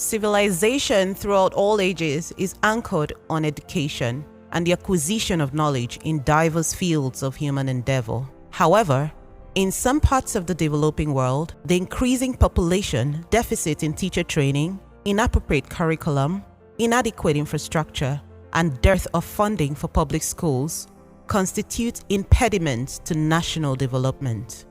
Civilization throughout all ages is anchored on education and the acquisition of knowledge in diverse fields of human endeavor. However, in some parts of the developing world, the increasing population, deficit in teacher training, inappropriate curriculum, inadequate infrastructure, and dearth of funding for public schools constitute impediments to national development.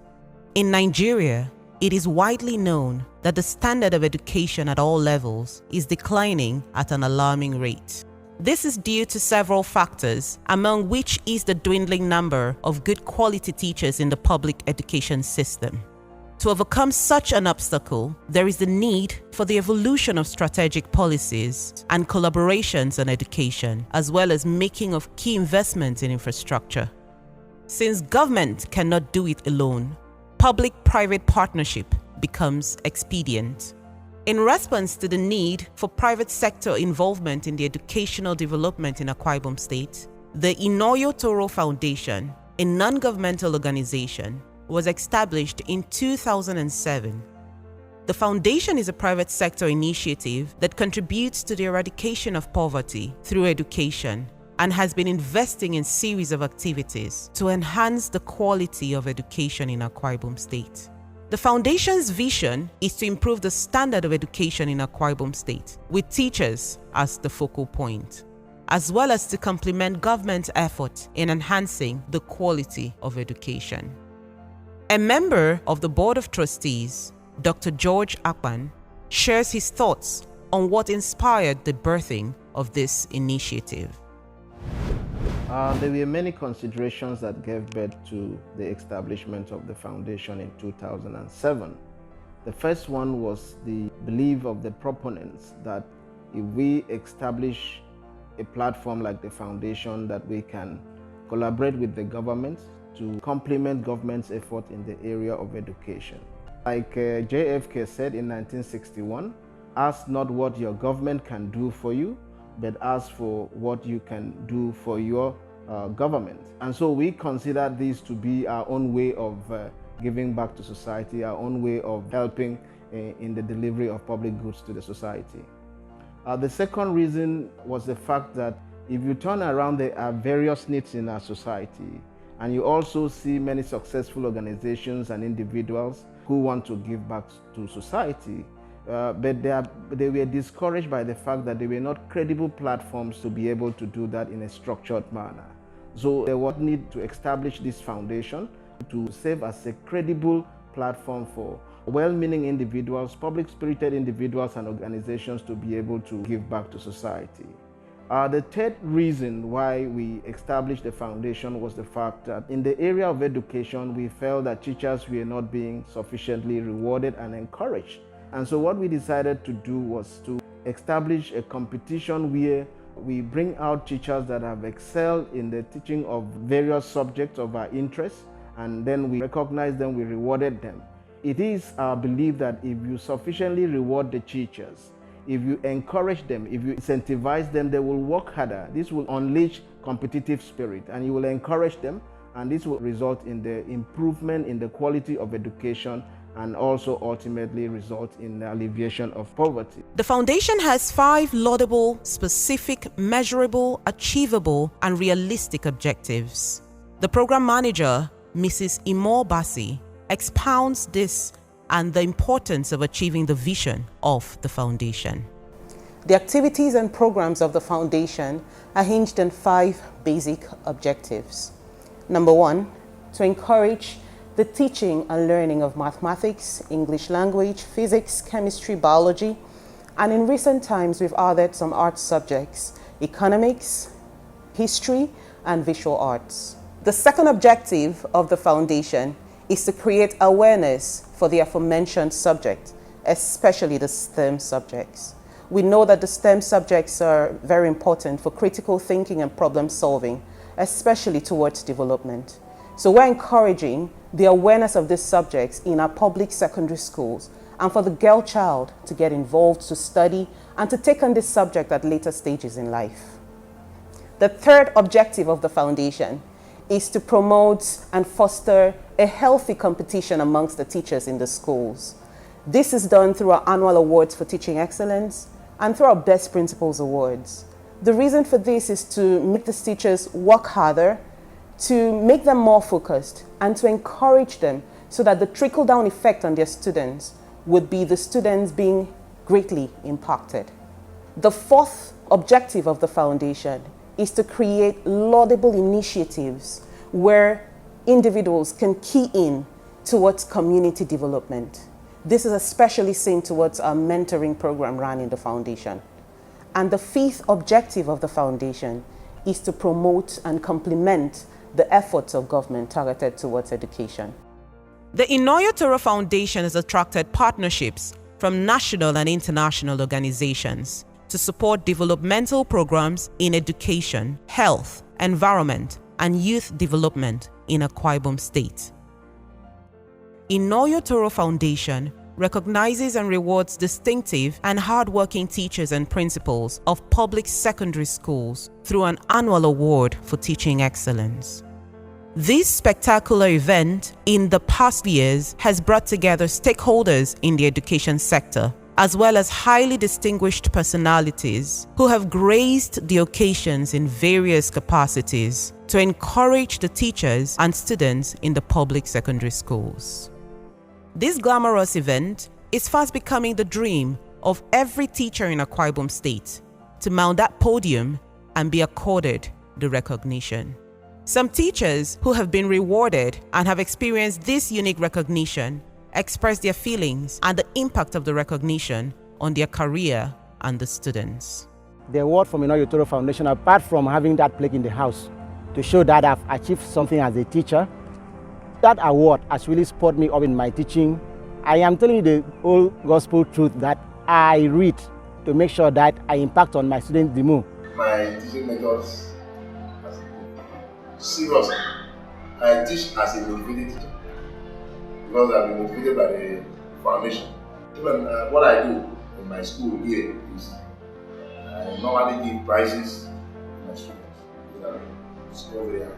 In Nigeria, it is widely known that the standard of education at all levels is declining at an alarming rate. This is due to several factors, among which is the dwindling number of good quality teachers in the public education system. To overcome such an obstacle, there is the need for the evolution of strategic policies and collaborations on education, as well as making of key investments in infrastructure. Since government cannot do it alone, public-private partnership becomes expedient. In response to the need for private sector involvement in the educational development in Akwa Ibom State, the Inoyo Toro Foundation, a non-governmental organization, was established in 2007. The foundation is a private sector initiative that contributes to the eradication of poverty through education and has been investing in series of activities to enhance the quality of education in Akwa Ibom State. The foundation's vision is to improve the standard of education in Akwa Ibom State, with teachers as the focal point, as well as to complement government effort in enhancing the quality of education. A member of the Board of Trustees, Dr. George Akpan, shares his thoughts on what inspired the birthing of this initiative. There were many considerations that gave birth to the establishment of the foundation in 2007. The first one was the belief of the proponents that if we establish a platform like the foundation, that we can collaborate with the government to complement government's effort in the area of education. Like JFK said in 1961, ask not what your government can do for you, but ask for what you can do for your government. And so we consider this to be our own way of giving back to society, our own way of helping in the delivery of public goods to the society. The second reason was the fact that if you turn around, there are various needs in our society, and you also see many successful organizations and individuals who want to give back to society, but they were discouraged by the fact that they were not credible platforms to be able to do that in a structured manner. So there was need to establish this foundation to serve as a credible platform for well-meaning individuals, public-spirited individuals and organizations to be able to give back to society. The third reason why we established the foundation was the fact that in the area of education, we felt that teachers were not being sufficiently rewarded and encouraged. And so what we decided to do was to establish a competition where we bring out teachers that have excelled in the teaching of various subjects of our interest, and then we recognize them, we rewarded them. It is our belief that if you sufficiently reward the teachers, if you encourage them, if you incentivize them, they will work harder. This will unleash competitive spirit, and you will encourage them, and this will result in the improvement in the quality of education and also ultimately result in the alleviation of poverty. The foundation has 5 laudable, specific, measurable, achievable, and realistic objectives. The program manager, Mrs. Imo Basi, expounds this and the importance of achieving the vision of the foundation. The activities and programs of the foundation are hinged on 5 basic objectives. Number 1, to encourage the teaching and learning of mathematics, English language, physics, chemistry, biology, and in recent times we've added some art subjects, economics, history, and visual arts. The second objective of the foundation is to create awareness for the aforementioned subject, especially the STEM subjects. We know that the STEM subjects are very important for critical thinking and problem solving, especially towards development. So we're encouraging the awareness of these subjects in our public secondary schools, and for the girl child to get involved, to study, and to take on this subject at later stages in life. The third objective of the foundation is to promote and foster a healthy competition amongst the teachers in the schools. This is done through our annual awards for teaching excellence and through our best principles awards. The reason for this is to make the teachers work harder, to make them more focused, and to encourage them so that the trickle-down effect on their students would be the students being greatly impacted. The fourth objective of the foundation is to create laudable initiatives where individuals can key in towards community development. This is especially seen towards our mentoring program run in the foundation. And the fifth objective of the foundation is to promote and complement the efforts of government targeted towards education. The Inoyo Toro Foundation has attracted partnerships from national and international organizations to support developmental programs in education, health, environment, and youth development in Akwa Ibom State. Inoyo Toro Foundation recognizes and rewards distinctive and hardworking teachers and principals of public secondary schools through an annual award for teaching excellence. This spectacular event in the past years has brought together stakeholders in the education sector, as well as highly distinguished personalities who have graced the occasions in various capacities to encourage the teachers and students in the public secondary schools. This glamorous event is fast becoming the dream of every teacher in Akwa Ibom State to mount that podium and be accorded the recognition. Some teachers who have been rewarded and have experienced this unique recognition express their feelings and the impact of the recognition on their career and the students. The award from Inoyo Toro Foundation, apart from having that plaque in the house to show that I've achieved something as a teacher, that award has really spurred me up in my teaching. I am telling you the whole gospel truth that I read to make sure that I impact on my students the more. My teaching methods, seriously, I teach as a motivated teacher because I've been motivated by the foundation. Even what I do in my school here is I normally give prizes to my students because I score very high.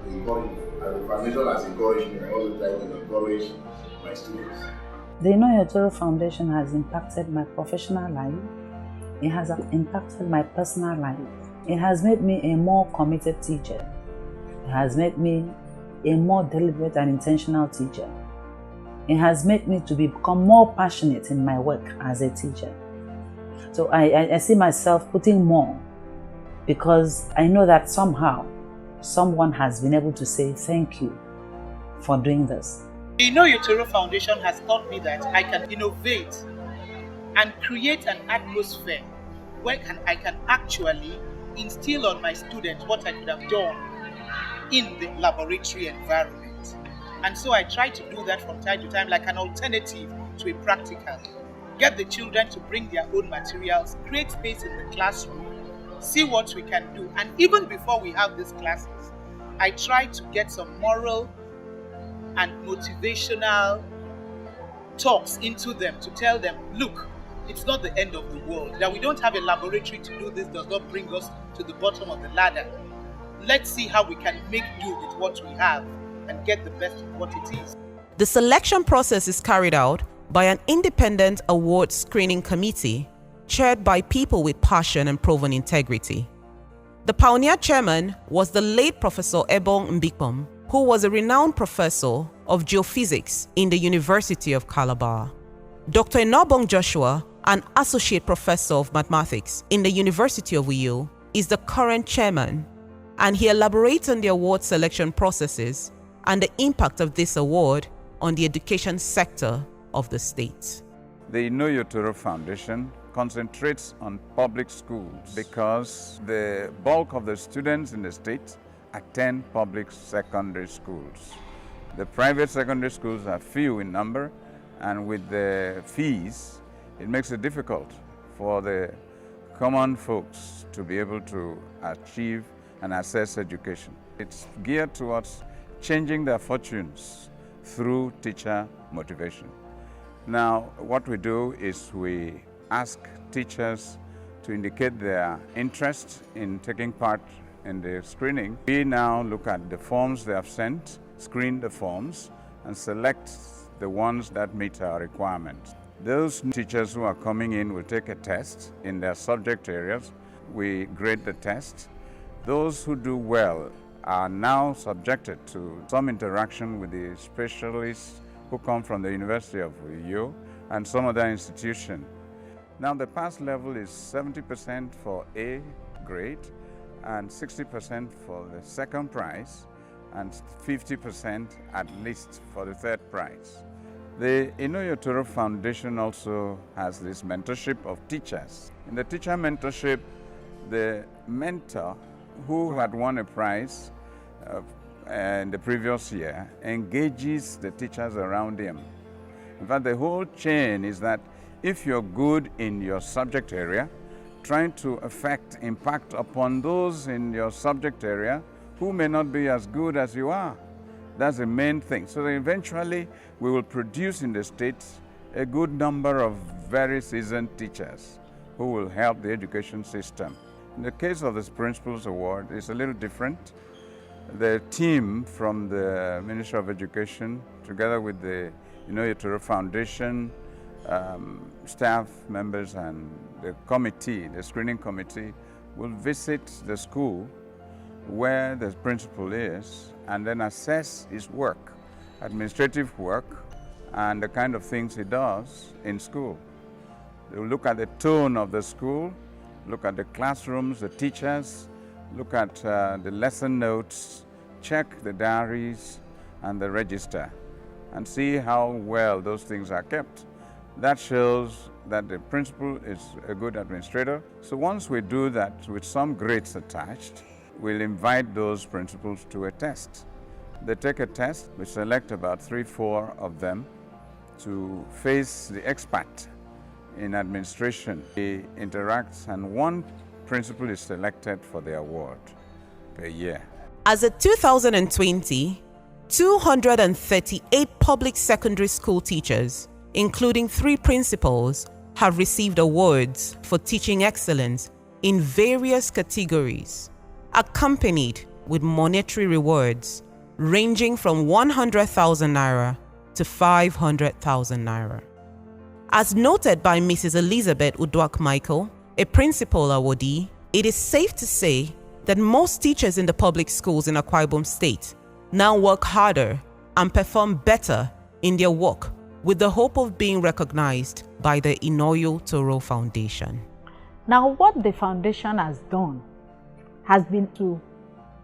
They encourage me. And the foundation has encouraged me. I also try to encourage my students. The Inoyo Toro Foundation has impacted my professional life. It has impacted my personal life. It has made me a more committed teacher. It has made me a more deliberate and intentional teacher. It has made me to become more passionate in my work as a teacher. So I see myself putting more because I know that somehow someone has been able to say thank you for doing this. The Inoyo Toro Foundation has taught me that I can innovate and create an atmosphere where I can actually instill on my students what I could have done in the laboratory environment. And so I try to do that from time to time like an alternative to a practical. Get the children to bring their own materials, create space in the classroom, see what we can do. And even before we have these classes, I try to get some moral and motivational talks into them to tell them, look, it's not the end of the world. That we don't have a laboratory to do this does not bring us to the bottom of the ladder. Let's see how we can make do with what we have and get the best of what it is. The selection process is carried out by an independent award screening committee chaired by people with passion and proven integrity. The pioneer chairman was the late Professor Ebong Mbikpom, who was a renowned professor of geophysics in the University of Calabar. Dr. Enobong Joshua, an associate professor of mathematics in the University of Uyo, is the current chairman, and he elaborates on the award selection processes and the impact of this award on the education sector of the state. The Inoyo Toro Foundation concentrates on public schools because the bulk of the students in the state attend public secondary schools. The private secondary schools are few in number, and with the fees, it makes it difficult for the common folks to be able to achieve and access education. It's geared towards changing their fortunes through teacher motivation. Now, what we do is we ask teachers to indicate their interest in taking part in the screening. We now look at the forms they have sent, screen the forms, and select the ones that meet our requirements. Those teachers who are coming in will take a test in their subject areas. We grade the test. Those who do well are now subjected to some interaction with the specialists who come from the University of Inoyo and some other institution. Now the pass level is 70% for A grade and 60% for the second prize and 50% at least for the third prize. The Inoyo Toro Foundation also has this mentorship of teachers. In the teacher mentorship, the mentor who had won a prize in the previous year engages the teachers around him. In fact, the whole chain is that if you're good in your subject area, trying to impact upon those in your subject area who may not be as good as you are. That's the main thing. So that eventually we will produce in the state a good number of very seasoned teachers who will help the education system. In the case of this Principals Award, it's a little different. The team from the Ministry of Education, together with the Inoyo Toro Foundation, staff members and the committee, the screening committee, will visit the school where the principal is and then assess his work, administrative work, and the kind of things he does in school. They will look at the tone of the school, look at the classrooms, the teachers, look at the lesson notes, check the diaries and the register, and see how well those things are kept. That shows that the principal is a good administrator. So once we do that with some grades attached, we'll invite those principals to a test. They take a test. We select about 3-4 of them to face the expert in administration. He interacts, and one principal is selected for the award per year. As of 2020, 238 public secondary school teachers, including 3 principals, have received awards for teaching excellence in various categories, accompanied with monetary rewards ranging from 100,000 naira to 500,000 naira. As noted by Mrs. Elizabeth Udwak Michael, a principal awardee, it is safe to say that most teachers in the public schools in Akwa Ibom State now work harder and perform better in their work with the hope of being recognized by the Inoyo Toro Foundation. Now, what the foundation has done has been to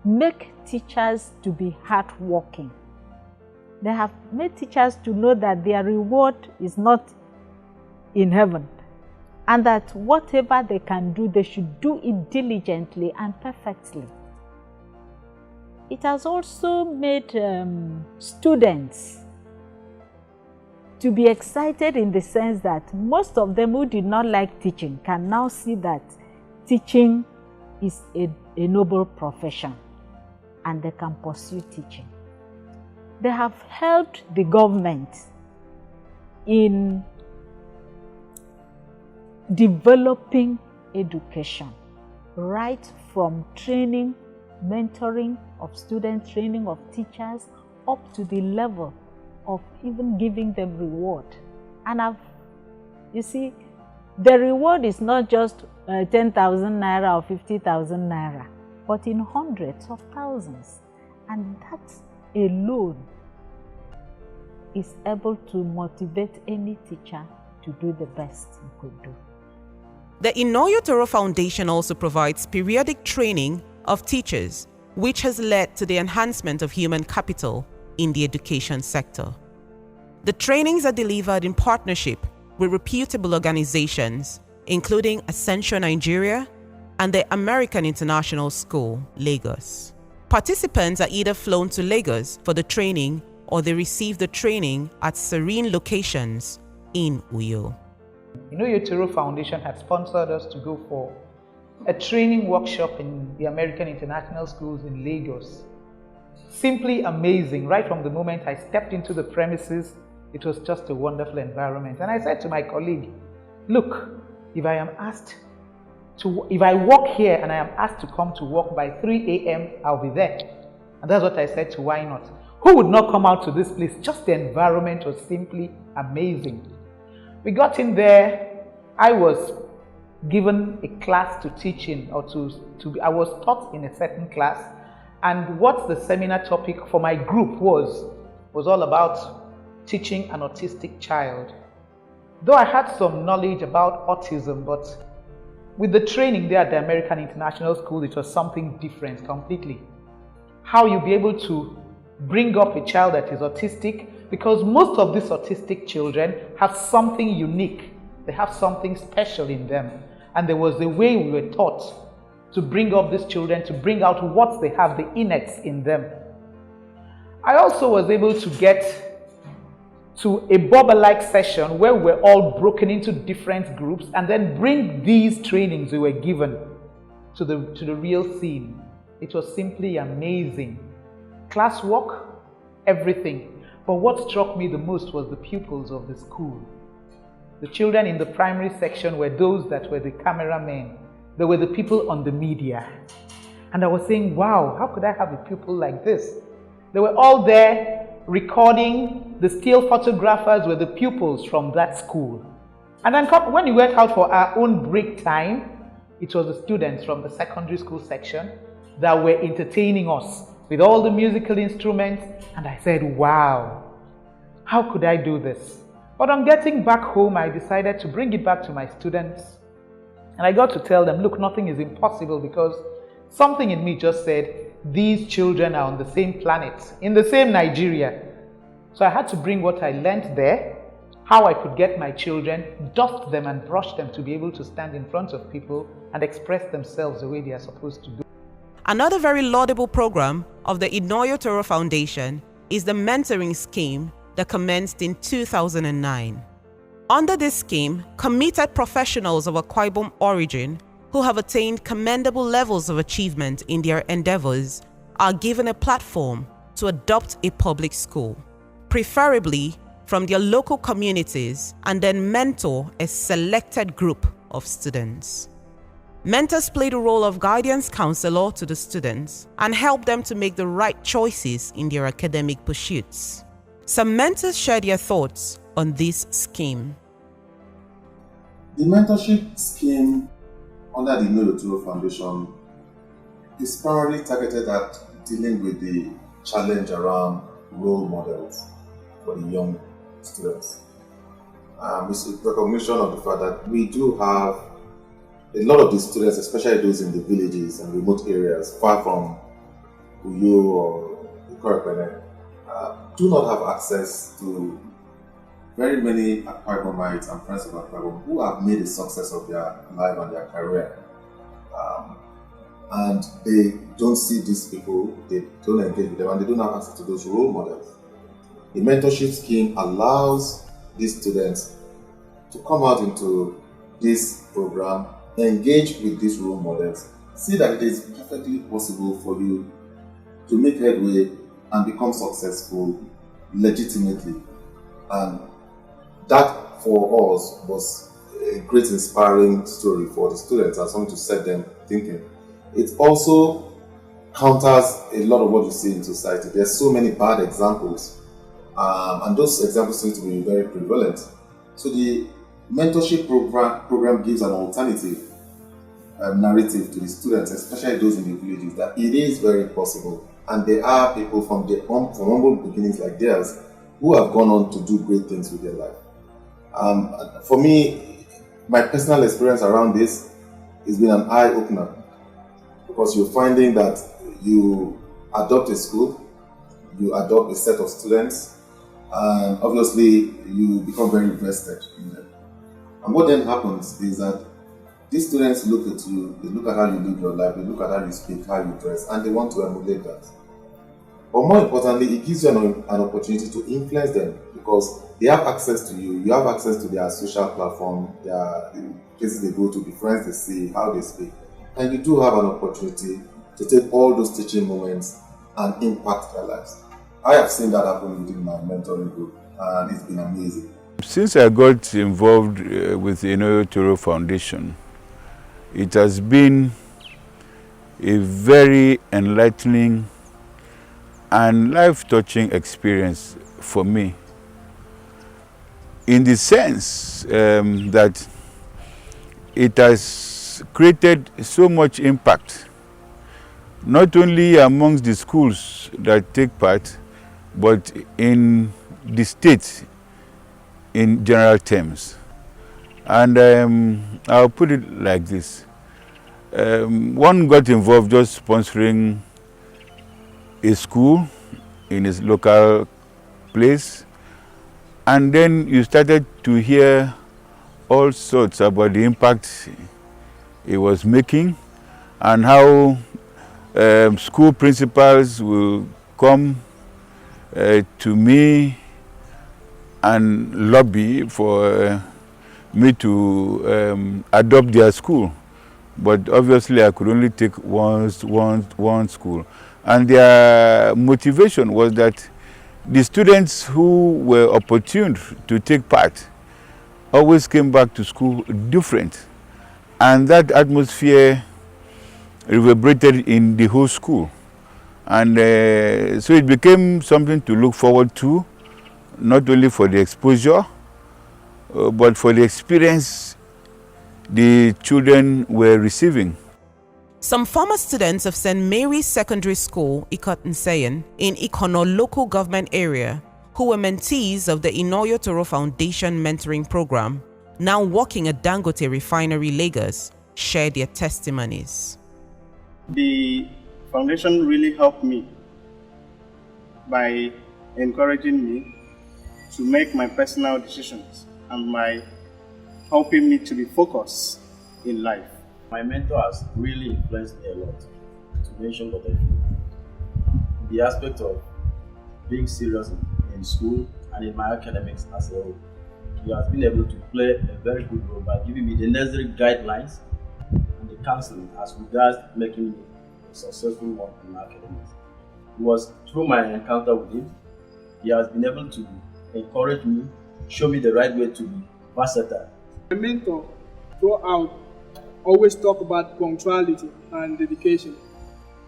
make teachers to be hardworking. They have made teachers to know that their reward is not in heaven, and that whatever they can do, they should do it diligently and perfectly. It has also made students to be excited in the sense that most of them who did not like teaching can now see that teaching is a noble profession and they can pursue teaching. They have helped the government in developing education, right from training, mentoring of students, training of teachers, up to the level of even giving them reward. And you see, the reward is not just 10,000 naira or 50,000 naira, but in hundreds of thousands. And that alone is able to motivate any teacher to do the best he could do. The Inoyo Toro Foundation also provides periodic training of teachers, which has led to the enhancement of human capital in the education sector. The trainings are delivered in partnership with reputable organizations, including Ascension Nigeria and the American International School, Lagos. Participants are either flown to Lagos for the training or they receive the training at serene locations in Uyo. Inoyo Toro Foundation had sponsored us to go for a training workshop in the American International Schools in Lagos. Simply amazing. Right from the moment I stepped into the premises, it was just a wonderful environment. And I said to my colleague, look, if I work here and I am asked to come to work by 3 a.m., I'll be there. And that's what I said to why not. Who would not come out to this place? Just the environment was simply amazing. We got in there. I was given a class to teach in, or I was taught in a certain class. And what the seminar topic for my group was all about teaching an autistic child. Though I had some knowledge about autism, but with the training there at the American International School, it was something different completely. How you'll be able to bring up a child that is autistic, because most of these autistic children have something unique. They have something special in them. And there was a way we were taught to bring up these children, to bring out what they have, the innets in them. I also was able to get to a Boba-like session where we were all broken into different groups and then bring these trainings we were given to the real scene. It was simply amazing. Classwork, everything. But what struck me the most was the pupils of the school. The children in the primary section were those that were the cameramen. They were the people on the media. And I was saying, wow, how could I have a pupil like this? They were all there recording. The still photographers were the pupils from that school. And then when we went out for our own break time, it was the students from the secondary school section that were entertaining us with all the musical instruments. And I said, wow, how could I do this? But on getting back home, I decided to bring it back to my students. And I got to tell them, look, nothing is impossible, because something in me just said, these children are on the same planet, in the same Nigeria. So I had to bring what I learned there, how I could get my children, dust them and brush them to be able to stand in front of people and express themselves the way they are supposed to do. Another very laudable program of the Inoyo Toro Foundation is the mentoring scheme that commenced in 2009. Under this scheme, committed professionals of Akwa Ibom origin who have attained commendable levels of achievement in their endeavors are given a platform to adopt a public school, preferably from their local communities, and then mentor a selected group of students. Mentors play the role of guidance counselor to the students and help them to make the right choices in their academic pursuits. Some mentors share their thoughts on this scheme. The mentorship scheme under the Inoyo Toro Foundation is primarily targeted at dealing with the challenge around role models for the young students. It's a recognition of the fact that we do have a lot of these students, especially those in the villages and remote areas, far from Uyo or Ikoropene, do not have access to very many Akwa Ibomites and friends of Akwa Ibom who have made a success of their life and their career. And they don't see these people, they don't engage with them, and they don't have access to those role models. The mentorship scheme allows these students to come out into this program, engage with these role models, see that it is perfectly possible for you to make headway and become successful legitimately. And that for us was a great inspiring story for the students and something to set them thinking. It also counters a lot of what you see in society. There's so many bad examples, and those examples seem to be very prevalent. So the mentorship program gives an alternative narrative to the students, especially those in the villages, that it is very possible, and there are people from humble beginnings like theirs who have gone on to do great things with their life. For me, my personal experience around this has been an eye-opener, because you're finding that you adopt a school, you adopt a set of students, and obviously you become very invested in them. And what then happens is that these students look at you, they look at how you live your life, they look at how you speak, how you dress, and they want to emulate that. But more importantly, it gives you an opportunity to influence them, because they have access to you, you have access to their social platform, the places they go to, the friends they see, how they speak. And you do have an opportunity to take all those teaching moments and impact their lives. I have seen that happen within my mentoring group, and it's been amazing. Since I got involved with the Inoyo Toro Foundation, it has been a very enlightening and life-touching experience for me, in the sense that it has created so much impact, not only amongst the schools that take part, but in the state in general terms. And I'll put it like this. One got involved just sponsoring a school in his local place, and then you started to hear all sorts about the impact it was making, and how school principals will come to me and lobby for me to adopt their school. But obviously I could only take one school. And their motivation was that the students who were opportune to take part always came back to school different. And that atmosphere reverberated in the whole school. And so it became something to look forward to, not only for the exposure, but for the experience the children were receiving. Some former students of St. Mary's Secondary School, Ikot-Nseyin, in Ikono local government area, who were mentees of the Inoyo Toro Foundation mentoring program, now working at Dangote Refinery, Lagos, shared their testimonies. The foundation really helped me by encouraging me to make my personal decisions and by helping me to be focused in life. My mentor has really influenced me a lot, to mention but a few. The aspect of being serious in school and in my academics as a whole. He has been able to play a very good role by giving me the necessary guidelines and the counseling as regards making me a successful one in my academics. It was through my encounter with him, he has been able to encourage me, show me the right way to be versatile. My mentor throughout always talk about punctuality and dedication.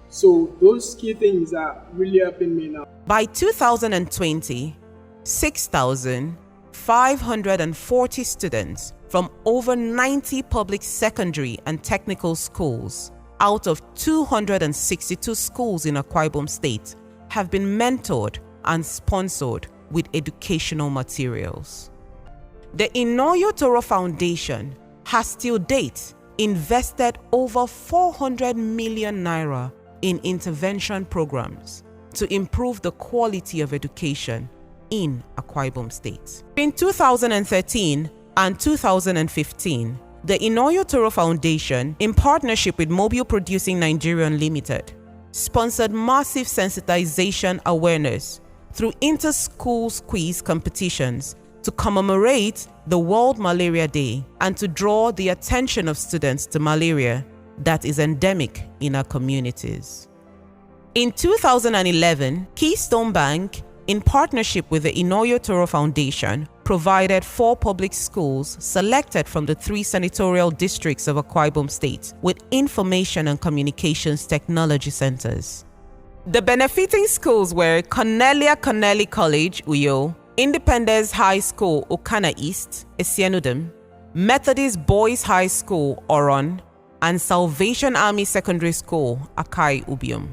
So those key things are really helping me now. By 2020, 6,540 students from over 90 public secondary and technical schools out of 262 schools in Akwa Ibom State have been mentored and sponsored with educational materials. The Inoyo Toro Foundation has till date invested over 400 million naira in intervention programs to improve the quality of education in Akwa Ibom State. In 2013 and 2015, the Inoyo Toro Foundation, in partnership with Mobile Producing Nigerian Limited, sponsored massive sensitization awareness through inter-schools quiz competitions to commemorate the World Malaria Day and to draw the attention of students to malaria that is endemic in our communities. In 2011, Keystone Bank, in partnership with the Inoyo Toro Foundation, provided 4 public schools selected from the 3 senatorial districts of Akwa Ibom State with information and communications technology centers. The benefiting schools were Cornelia Connelly College, Uyo, Independence High School, Okana East, Esienudem, Methodist Boys High School, Oron, and Salvation Army Secondary School, Akai Ubium.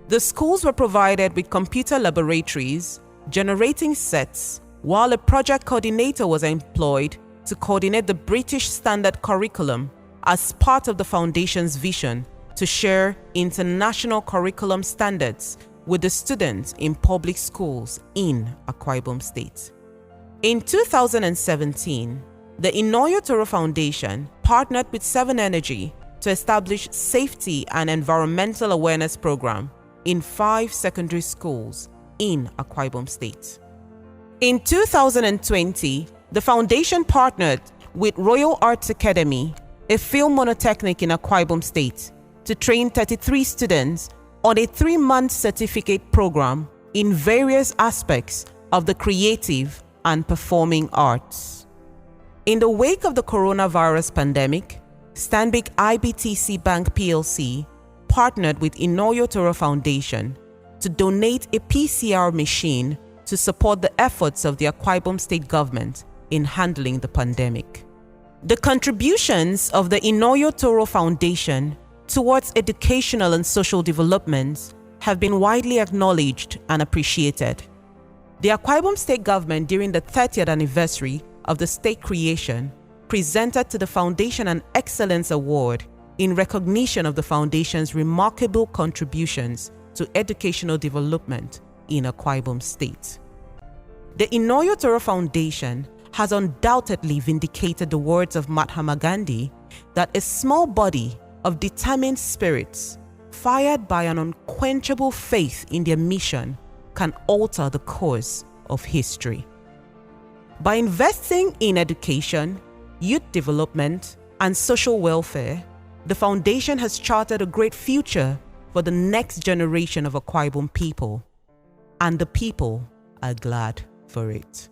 The schools were provided with computer laboratories, generating sets, while a project coordinator was employed to coordinate the British Standard Curriculum as part of the Foundation's vision to share international curriculum standards with the students in public schools in Akwa Ibom State. In 2017, the Inoyo Toro Foundation partnered with 7 Energy to establish safety and environmental awareness program in 5 secondary schools in Akwa Ibom State. In 2020, the foundation partnered with Royal Arts Academy, a film monotechnic in Akwa Ibom State, to train 33 students on a 3-month certificate program in various aspects of the creative and performing arts. In the wake of the coronavirus pandemic, Stanbic IBTC Bank PLC partnered with Inoyo Toro Foundation to donate a PCR machine to support the efforts of the Akwa Ibom State government in handling the pandemic. The contributions of the Inoyo Toro Foundation towards educational and social developments have been widely acknowledged and appreciated. The Akwa Ibom State government, during the 30th anniversary of the state creation, presented to the foundation an Excellence Award in recognition of the foundation's remarkable contributions to educational development in Akwa Ibom State. The Inoyo Toro Foundation has undoubtedly vindicated the words of Mahatma Gandhi that a small body of determined spirits, fired by an unquenchable faith in their mission, can alter the course of history. By investing in education, youth development, and social welfare, the foundation has charted a great future for the next generation of Akwa Ibom people, and the people are glad for it.